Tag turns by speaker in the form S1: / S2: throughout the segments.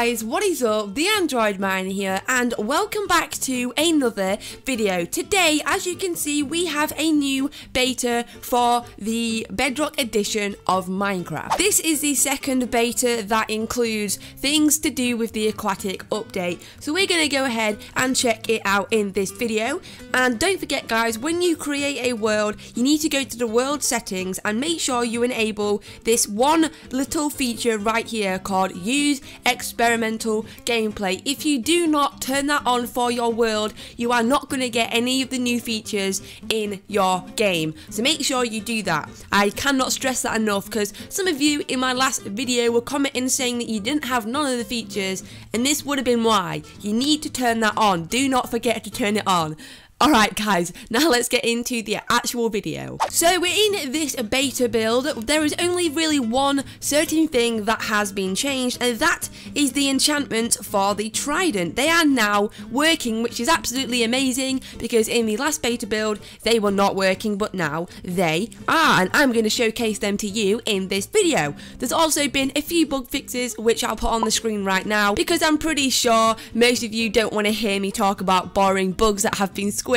S1: guys, what is up? The Android Miner here, and welcome back to another video. Today, as you can see, we have a new beta for the Bedrock Edition of Minecraft. This is the second beta that includes things to do with the Aquatic update, so we're going to go ahead and check it out in this video. And don't forget guys, when you create a world, you need to go to the world settings and make sure you enable this one little feature right here called Use Experimental Gameplay. If you do not turn that on for your world, you are not going to get any of the new features in your game. So make sure you do that. I cannot stress that enough, because some of you in my last video were commenting saying that you didn't have none of the features, and this would have been why. You need to turn that on. Do not forget to turn it on. Alright guys, now let's get into the actual video. So we're in this beta build. There is only really one certain thing that has been changed, and that is the enchantment for the Trident. They are now working, which is absolutely amazing, because in the last beta build they were not working, but now they are, and I'm going to showcase them to you in this video. There's also been a few bug fixes which I'll put on the screen right now, because I'm pretty sure most of you don't want to hear me talk about boring bugs that have been squished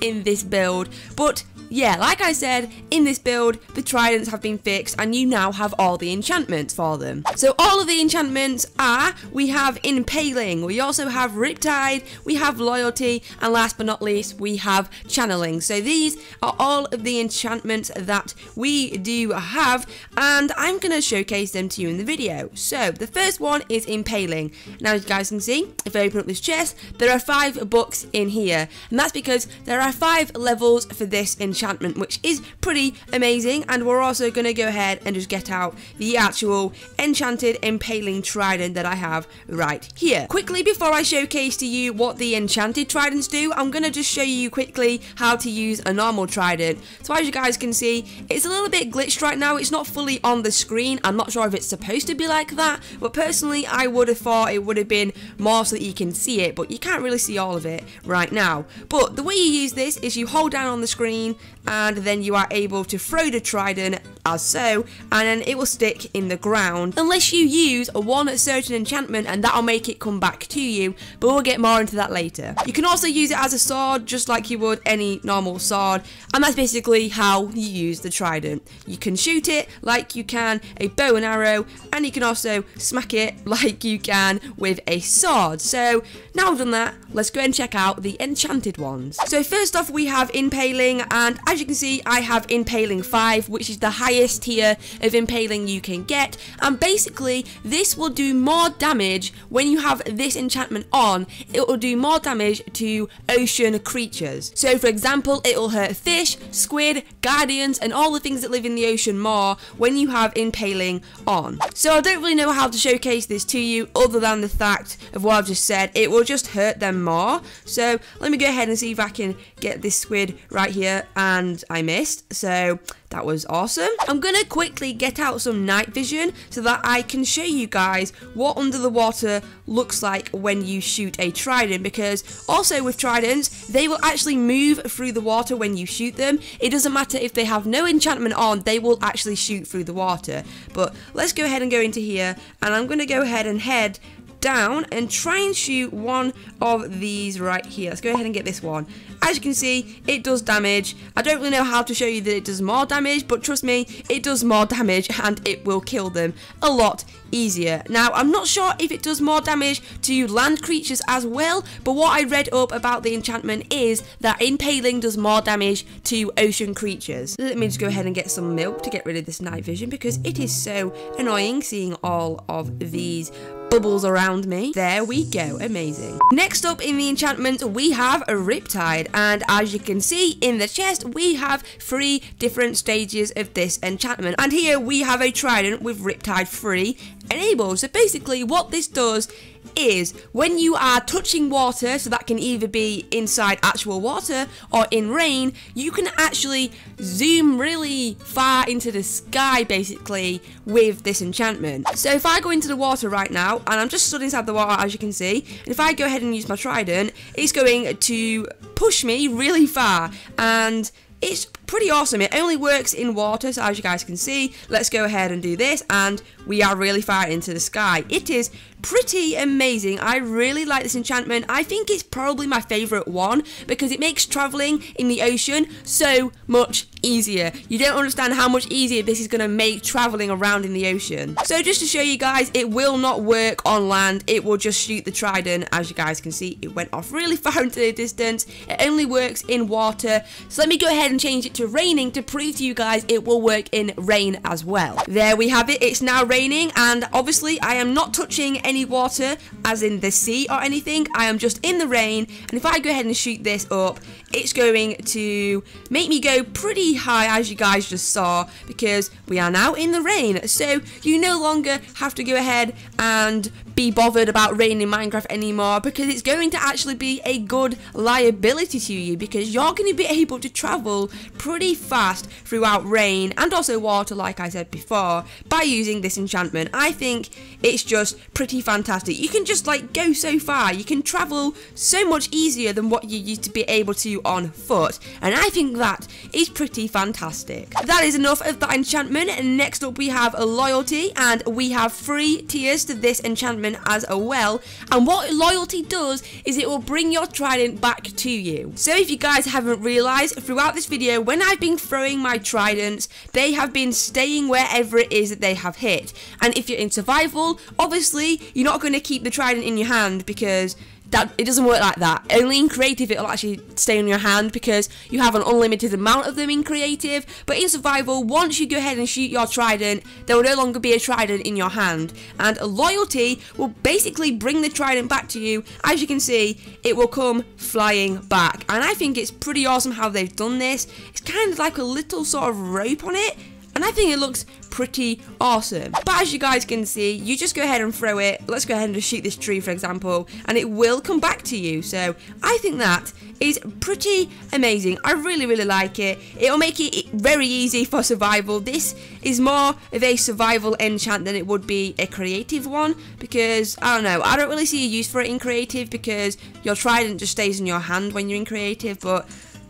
S1: in this build. But yeah, like I said, in this build, the tridents have been fixed and you now have all the enchantments for them. So all of the enchantments are, we have Impaling, we also have Riptide, we have Loyalty, and last but not least, we have Channeling. So these are all of the enchantments that we do have, and I'm going to showcase them to you in the video. So the first one is Impaling. Now as you guys can see, if I open up this chest, there are 5 books in here, and that's because there are 5 levels for this enchantment, which is pretty amazing. And we're also going to go ahead and just get out the actual enchanted Impaling Trident that I have right here. Quickly, before I showcase to you what the enchanted tridents do, I'm going to just show you quickly how to use a normal trident. So as you guys can see, it's a little bit glitched right now. It's not fully on the screen. I'm not sure if it's supposed to be like that, but personally I would have thought it would have been more so that you can see it, but you can't really see all of it right now. But the way you use this is you hold down on the screen, and then you are able to throw the trident as so, and then it will stick in the ground unless you use one certain enchantment, and that'll make it come back to you, but we'll get more into that later. You can also use it as a sword, just like you would any normal sword, and that's basically how you use the trident. You can shoot it like you can a bow and arrow, and you can also smack it like you can with a sword. So now we've done that, let's go and check out the enchanted ones. So first off, we have Impaling, and as you can see, I have Impaling 5, which is the highest tier of Impaling you can get, and basically this will do more damage when you have this enchantment on. It will do more damage to ocean creatures. So for example, it will hurt fish, squid, guardians, and all the things that live in the ocean more when you have Impaling on. So I don't really know how to showcase this to you other than the fact of what I've just said. It will just hurt them more. So let me go ahead and see if I can get this squid right here, and I missed, so that was awesome. I'm gonna quickly get out some night vision so that I can show you guys what under the water looks like when you shoot a trident, because also with tridents, they will actually move through the water when you shoot them. It doesn't matter if they have no enchantment on, they will actually shoot through the water. But let's go ahead and go into here, and I'm gonna go ahead and head down and try and shoot one of these right here. Let's go ahead and get this one. As you can see, it does damage. I don't really know how to show you that it does more damage, but trust me, it does more damage and it will kill them a lot easier. Now, I'm not sure if it does more damage to land creatures as well, but what I read up about the enchantment is that Impaling does more damage to ocean creatures. Let me just go ahead and get some milk to get rid of this night vision, because it is so annoying seeing all of these bubbles around me. There we go, amazing. Next up in the enchantment, we have a Riptide, and as you can see in the chest, we have 3 different stages of this enchantment, and here we have a trident with Riptide 3 enabled. So basically what this does is when you are touching water, so that can either be inside actual water or in rain, you can actually zoom really far into the sky basically with this enchantment. So if I go into the water right now, and I'm just stood inside the water as you can see, and if I go ahead and use my trident, it's going to push me really far, and it's pretty awesome. It only works in water, so as you guys can see, let's go ahead and do this, and we are really far into the sky. It is pretty amazing. I really like this enchantment. I think it's probably my favourite one because it makes travelling in the ocean so much easier. You don't understand how much easier this is going to make travelling around in the ocean. So just to show you guys, it will not work on land. It will just shoot the trident. As you guys can see, it went off really far into the distance. It only works in water. So let me go ahead and change it to raining to prove to you guys it will work in rain as well. There we have it. It's now raining, and obviously I am not touching any water as in the sea or anything. I am just in the rain, and if I go ahead and shoot this up, it's going to make me go pretty high, as you guys just saw, because we are now in the rain. So you no longer have to go ahead and be bothered about rain in Minecraft anymore, because it's going to actually be a good liability to you, because you're going to be able to travel pretty fast throughout rain and also water, like I said before, by using this enchantment. I think it's just pretty fantastic. You can just like go so far. You can travel so much easier than what you used to be able to on foot, and I think that is pretty fantastic. That is enough of that enchantment, and next up we have a loyalty, and we have 3 tiers to this enchantment as well. And what loyalty does is it will bring your trident back to you. So if you guys haven't realized, throughout this video, when I've been throwing my tridents, they have been staying wherever it is that they have hit. And if you're in survival, obviously you're not going to keep the trident in your hand, because it doesn't work like that. Only in creative it'll actually stay in your hand, because you have an unlimited amount of them in creative. But in survival, once you go ahead and shoot your trident, there will no longer be a trident in your hand, and a loyalty will basically bring the trident back to you. As you can see, it will come flying back, and I think it's pretty awesome how they've done this. It's kind of like a little sort of rope on it, and I think it looks pretty awesome. But as you guys can see, you just go ahead and throw it. Let's go ahead and just shoot this tree, for example, and it will come back to you. So I think that is pretty amazing. I really, really like it. It'll make it very easy for survival. This is more of a survival enchant than it would be a creative one, because, I don't know, I don't really see a use for it in creative, because your trident just stays in your hand when you're in creative. But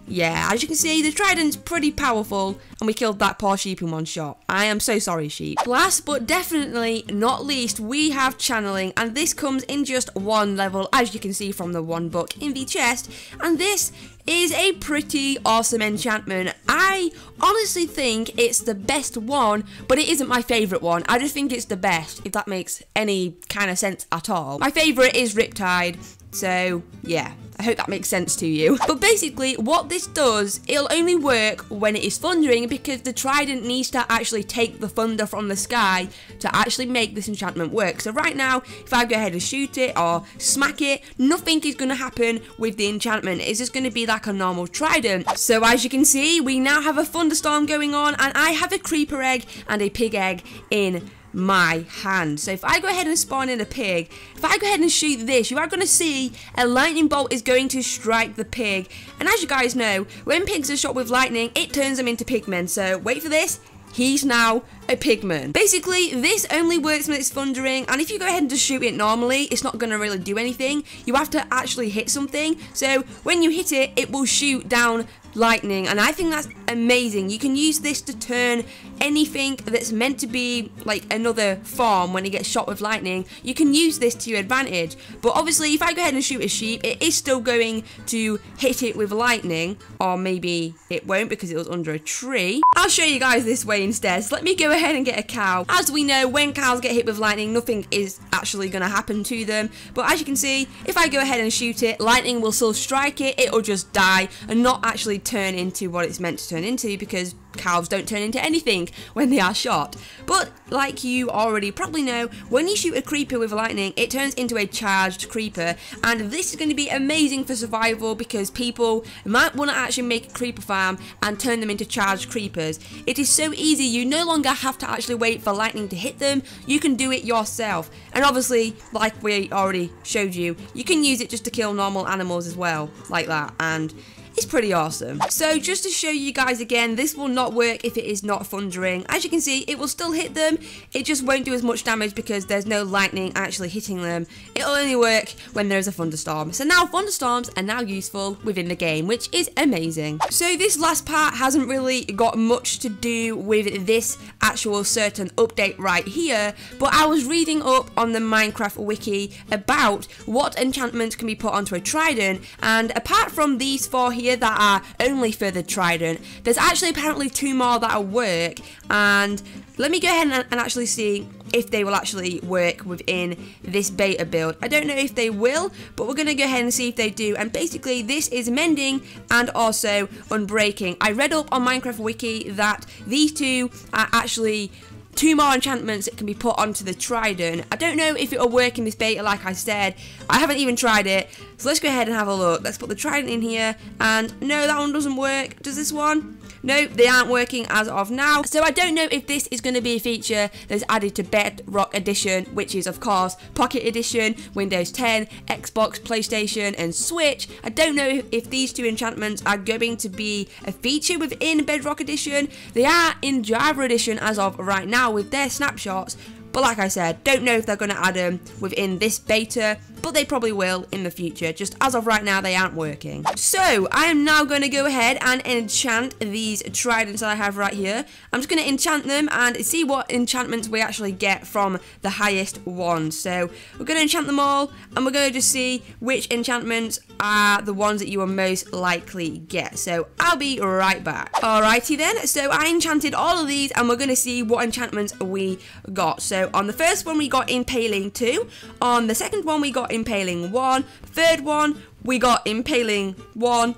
S1: yeah, as you can see, the trident's pretty powerful, and we killed that poor sheep in one shot. I am so sorry, sheep. Last but definitely not least, we have channeling, and this comes in just 1 level, as you can see from the 1 book in the chest, and this is a pretty awesome enchantment. I honestly think it's the best one, but it isn't my favourite one. I just think it's the best, if that makes any kind of sense at all. My favourite is Riptide, so yeah, I hope that makes sense to you. But basically, what this does, it'll only work when it is thundering, because the trident needs to actually take the thunder from the sky to actually make this enchantment work. So right now, if I go ahead and shoot it or smack it, nothing is going to happen with the enchantment. It's just going to be like a normal trident. So as you can see, we now have a thunderstorm going on, and I have a creeper egg and a pig egg in my hand. So if I go ahead and spawn in a pig, if I go ahead and shoot this, you are going to see a lightning bolt is going to strike the pig. And as you guys know, when pigs are shot with lightning, it turns them into pigmen. So wait for this. He's now a pigman. Basically, this only works when it's thundering, and if you go ahead and just shoot it normally, it's not going to really do anything. You have to actually hit something. So when you hit it, it will shoot down lightning, and I think that's amazing. You can use this to turn anything that's meant to be like another form when it gets shot with lightning. You can use this to your advantage. But obviously, if I go ahead and shoot a sheep, it is still going to hit it with lightning, or maybe it won't because it was under a tree. I'll show you guys this way instead. So let me go ahead and get a cow. As we know, when cows get hit with lightning, nothing is actually going to happen to them. But as you can see, if I go ahead and shoot it, lightning will still strike it. It'll just die and not actually turn into what it's meant to turn into, because cows don't turn into anything when they are shot. But like you already probably know, when you shoot a creeper with lightning, it turns into a charged creeper, and this is going to be amazing for survival, because people might want to actually make a creeper farm and turn them into charged creepers. It is so easy. You no longer have to actually wait for lightning to hit them. You can do it yourself, and obviously, like we already showed you, you can use it just to kill normal animals as well, like that. And is pretty awesome. So just to show you guys again, this will not work if it is not thundering. As you can see, it will still hit them. It just won't do as much damage because there's no lightning actually hitting them. It'll only work when there's a thunderstorm. So now thunderstorms are now useful within the game, which is amazing. So this last part hasn't really got much to do with this actual certain update right here, but I was reading up on the Minecraft wiki about what enchantments can be put onto a trident, and apart from these 4 here that are only for the trident, there's actually apparently 2 more that will work, and let me go ahead and actually see if they will actually work within this beta build. I don't know if they will, but we're going to go ahead and see if they do. And basically this is mending and also unbreaking. I read up on Minecraft wiki that these 2 are actually 2 more enchantments that can be put onto the trident. I don't know if it'll work in this beta, like I said. I haven't even tried it. So let's go ahead and have a look. Let's put the trident in here. And no, that one doesn't work. Does this one? No, they aren't working as of now. So I don't know if this is going to be a feature that's added to Bedrock Edition, which is of course Pocket Edition, Windows 10, Xbox, PlayStation and Switch. I don't know if these 2 enchantments are going to be a feature within Bedrock Edition. They are in Java Edition as of right now with their snapshots. But like I said, don't know if they're going to add them within this beta, but they probably will in the future. Just as of right now, they aren't working. So I am now going to go ahead and enchant these tridents that I have right here. I'm just going to enchant them and see what enchantments we actually get from the highest one. So we're going to enchant them all, and we're going to just see which enchantments are the ones that you will most likely get. So I'll be right back. Alrighty then, so I enchanted all of these, and we're going to see what enchantments we got. So on the first one we got Impaling 2, on the second one we got Impaling 1, third one we got Impaling 1,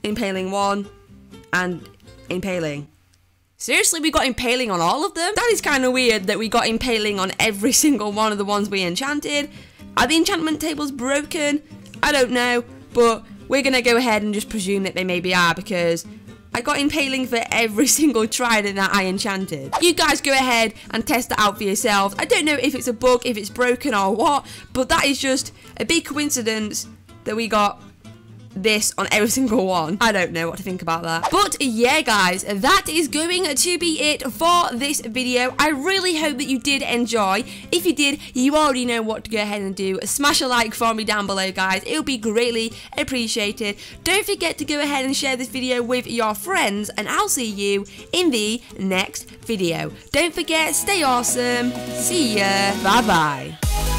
S1: Impaling 1, and Impaling. Seriously, we got Impaling on all of them? That is kind of weird that we got Impaling on every single one of the ones we enchanted. Are the enchantment tables broken? I don't know, but we're going to go ahead and just presume that they maybe are, because I got Impaling for every single trident that I enchanted. You guys go ahead and test that out for yourselves. I don't know if it's a bug, if it's broken or what, but that is just a big coincidence that we got this on every single one. I don't know what to think about that. But yeah guys, that is going to be it for this video. I really hope that you did enjoy. If you did, you already know what to go ahead and do. Smash a like for me down below guys. It would be greatly appreciated. Don't forget to go ahead and share this video with your friends, and I'll see you in the next video. Don't forget, stay awesome. See ya. Bye bye.